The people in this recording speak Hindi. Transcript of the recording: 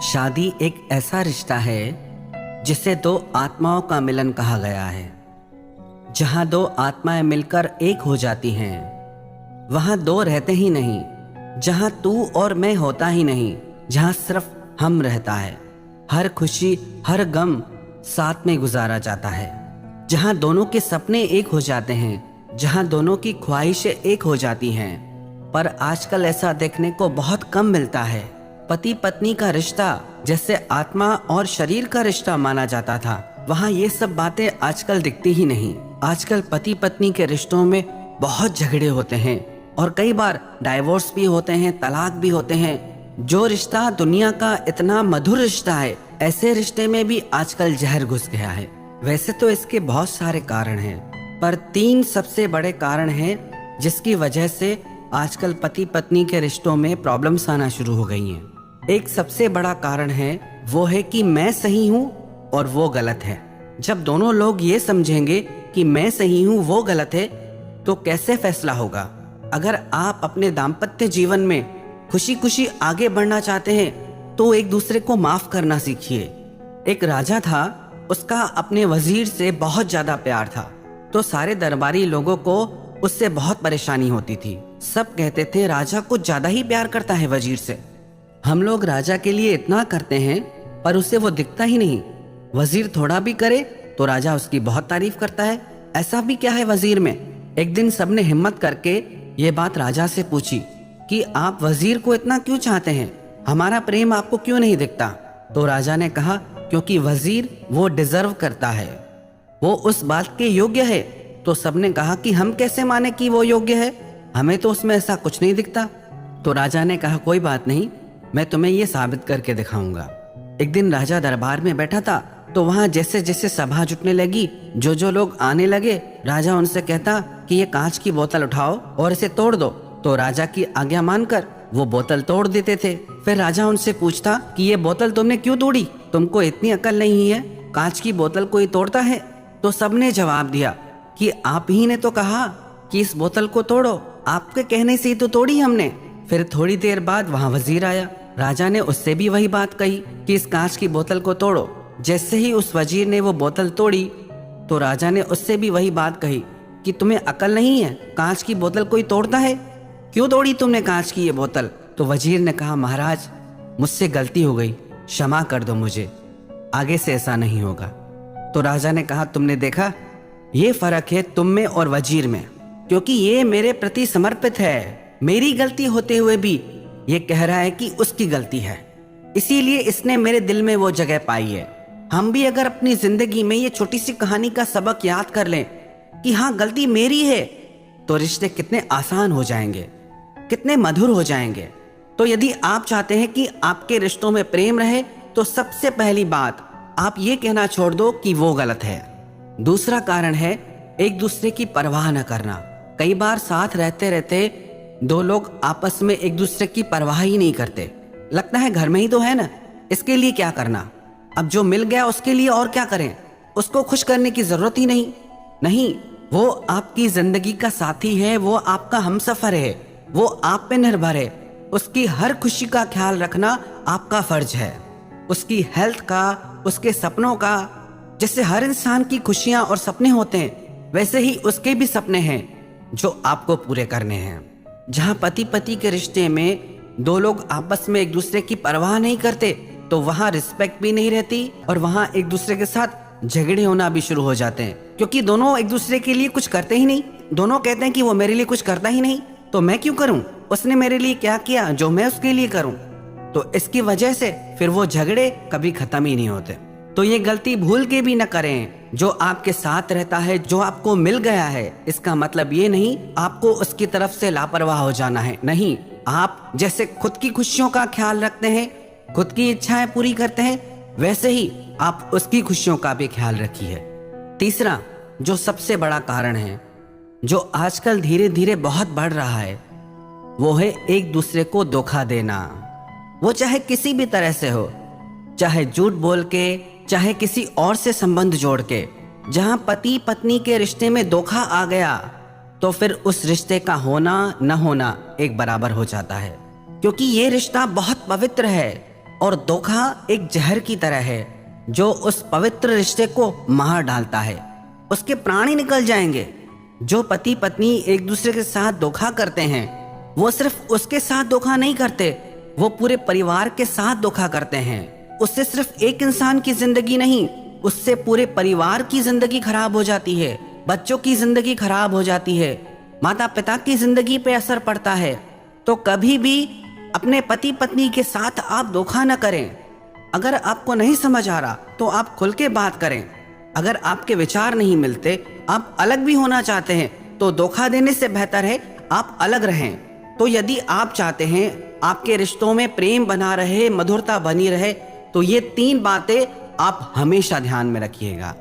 शादी एक ऐसा रिश्ता है जिसे दो आत्माओं का मिलन कहा गया है। जहां दो आत्माएं मिलकर एक हो जाती हैं, वहां दो रहते ही नहीं, जहां तू और मैं होता ही नहीं, जहां सिर्फ हम रहता है। हर खुशी हर गम साथ में गुजारा जाता है। जहां दोनों के सपने एक हो जाते हैं, जहां दोनों की ख्वाहिशें एक हो जाती हैं। पर आजकल ऐसा देखने को बहुत कम मिलता है। पति पत्नी का रिश्ता जैसे आत्मा और शरीर का रिश्ता माना जाता था, वहाँ ये सब बातें आजकल दिखती ही नहीं। आजकल पति पत्नी के रिश्तों में बहुत झगड़े होते हैं और कई बार डाइवोर्स भी होते हैं, तलाक भी होते हैं। जो रिश्ता दुनिया का इतना मधुर रिश्ता है, ऐसे रिश्ते में भी आजकल जहर घुस गया है। वैसे तो इसके बहुत सारे कारण हैं, पर 3 सबसे बड़े कारण हैं जिसकी वजह से आजकल पति पत्नी के रिश्तों में प्रॉब्लम्स आना शुरू हो गई हैं। एक सबसे बड़ा कारण है वो है कि मैं सही हूँ और वो गलत है। जब दोनों लोग ये समझेंगे कि मैं सही हूँ वो गलत है, तो कैसे फैसला होगा। अगर आप अपने दाम्पत्य जीवन में खुशी खुशी आगे बढ़ना चाहते हैं तो एक दूसरे को माफ करना सीखिए। एक राजा था, उसका अपने वजीर से बहुत ज्यादा प्यार था, तो सारे दरबारी लोगों को उससे बहुत परेशानी होती थी। सब कहते थे राजा कुछ ज्यादा ही प्यार करता है वजीर से। हम लोग राजा के लिए इतना करते हैं पर उसे वो दिखता ही नहीं। वजीर थोड़ा भी करे तो राजा उसकी बहुत तारीफ करता है। ऐसा भी क्या है वजीर में। एक दिन सबने हिम्मत करके ये बात राजा से पूछी कि आप वजीर को इतना क्यों चाहते हैं, हमारा प्रेम आपको क्यों नहीं दिखता। तो राजा ने कहा क्योंकि वजीर वो डिजर्व करता है, वो उस बात के योग्य है। तो सबने कहा कि हम कैसे माने कि वो योग्य है, हमें तो उसमें ऐसा कुछ नहीं दिखता। तो राजा ने कहा कोई बात नहीं, मैं तुम्हें ये साबित करके दिखाऊंगा। एक दिन राजा दरबार में बैठा था, तो वहाँ जैसे जैसे सभा जुटने लगी, जो लोग आने लगे, राजा उनसे कहता कि ये कांच की बोतल उठाओ और इसे तोड़ दो। तो राजा की आज्ञा मानकर वो बोतल तोड़ देते थे। फिर राजा उनसे पूछता कि ये बोतल तुमने क्यों तोड़ी, तुमको इतनी अकल नहीं है, कांच की बोतल कोई तोड़ता है। तो सबने जवाब दिया कि आप ही ने तो कहा कि इस बोतल को तोड़ो, आपके कहने से ही तो तोड़ी हमने। फिर थोड़ी देर बाद वहाँ वजीर आया। राजा ने उससे भी वही बात कही कि इस कांच की बोतल को तोड़ो। जैसे ही उस वजीर ने वो बोतल तोड़ी, तो राजा ने उससे भी वही बात कही कि तुम्हें अकल नहीं है, कांच की बोतल कोई तोड़ता है, क्यों तोड़ी तुमने कांच की ये बोतल। तो वजीर ने कहा महाराज मुझसे गलती हो गई, क्षमा कर दो मुझे, आगे से ऐसा नहीं होगा। तो राजा ने कहा तुमने देखा, ये फर्क है तुम में और वजीर में, क्योंकि ये मेरे प्रति समर्पित है। मेरी गलती होते हुए भी ये कह रहा है कि उसकी गलती है, इसीलिए इसने मेरे दिल में वो जगह पाई है। हम भी अगर अपनी जिंदगी में ये छोटी सी कहानी का सबक याद कर लें कि हाँ गलती मेरी है, तो रिश्ते कितने आसान हो जाएंगे, कितने मधुर हो जाएंगे। तो यदि आप चाहते हैं कि आपके रिश्तों में प्रेम रहे, तो सबसे पहली बात आप ये कहना छोड़ दो कि वो गलत है। दूसरा कारण है एक दूसरे की परवाह न करना। कई बार साथ रहते रहते दो लोग आपस में एक दूसरे की परवाह ही नहीं करते। लगता है घर में ही तो है ना, इसके लिए क्या करना, अब जो मिल गया उसके लिए और क्या करें, उसको खुश करने की जरूरत ही नहीं। वो आपकी जिंदगी का साथी है, वो आपका हमसफर है, वो आप पे निर्भर है। उसकी हर खुशी का ख्याल रखना आपका फर्ज है, उसकी हेल्थ का, उसके सपनों का। जैसे हर इंसान की खुशियां और सपने होते हैं, वैसे ही उसके भी सपने हैं जो आपको पूरे करने हैं। जहां पति पति के रिश्ते में दो लोग आपस में एक दूसरे की परवाह नहीं करते, तो वहां रिस्पेक्ट भी नहीं रहती और वहां एक दूसरे के साथ झगड़े होना भी शुरू हो जाते हैं, क्योंकि दोनों एक दूसरे के लिए कुछ करते ही नहीं। दोनों कहते हैं कि वो मेरे लिए कुछ करता ही नहीं, तो मैं क्यों करूं, उसने मेरे लिए क्या किया जो मैं उसके लिए करूं। तो इसकी वजह से फिर वो झगड़े कभी खत्म ही नहीं होते। तो ये गलती भूल के भी न करें। जो आपके साथ रहता है, जो आपको मिल गया है, इसका मतलब ये नहीं आपको उसकी तरफ से लापरवाह हो जाना है। नहीं, आप जैसे खुद की खुशियों का ख्याल रखते हैं, खुद की इच्छाएं पूरी करते हैं, वैसे ही आप उसकी खुशियों का भी ख्याल रखिए। तीसरा जो सबसे बड़ा कारण है, जो आजकल धीरे धीरे बहुत बढ़ रहा है, वो है एक दूसरे को धोखा देना। वो चाहे किसी भी तरह से हो, चाहे झूठ बोल के, चाहे किसी और से संबंध जोड़ के। जहां पति पत्नी के रिश्ते में धोखा आ गया, तो फिर उस रिश्ते का होना न होना एक बराबर हो जाता है, क्योंकि ये रिश्ता बहुत पवित्र है। और धोखा एक जहर की तरह है जो उस पवित्र रिश्ते को मार डालता है। उसके प्राण ही निकल जाएंगे। जो पति पत्नी एक दूसरे के साथ धोखा करते हैं, वो सिर्फ उसके साथ धोखा नहीं करते, वो पूरे परिवार के साथ धोखा करते हैं। उससे सिर्फ एक इंसान की जिंदगी नहीं, उससे पूरे परिवार की जिंदगी खराब हो जाती है, बच्चों की जिंदगी खराब हो जाती है, माता पिता की जिंदगी पे असर पड़ता है। तो कभी भी अपने पति पत्नी के साथ आप धोखा न करें। अगर आपको नहीं समझ आ रहा तो आप खुल के बात करें। अगर आपके विचार नहीं मिलते, आप अलग भी होना चाहते हैं, तो धोखा देने से बेहतर है आप अलग रहें। तो यदि आप चाहते हैं आपके रिश्तों में प्रेम बना रहे, मधुरता बनी रहे, तो ये 3 बातें आप हमेशा ध्यान में रखिएगा।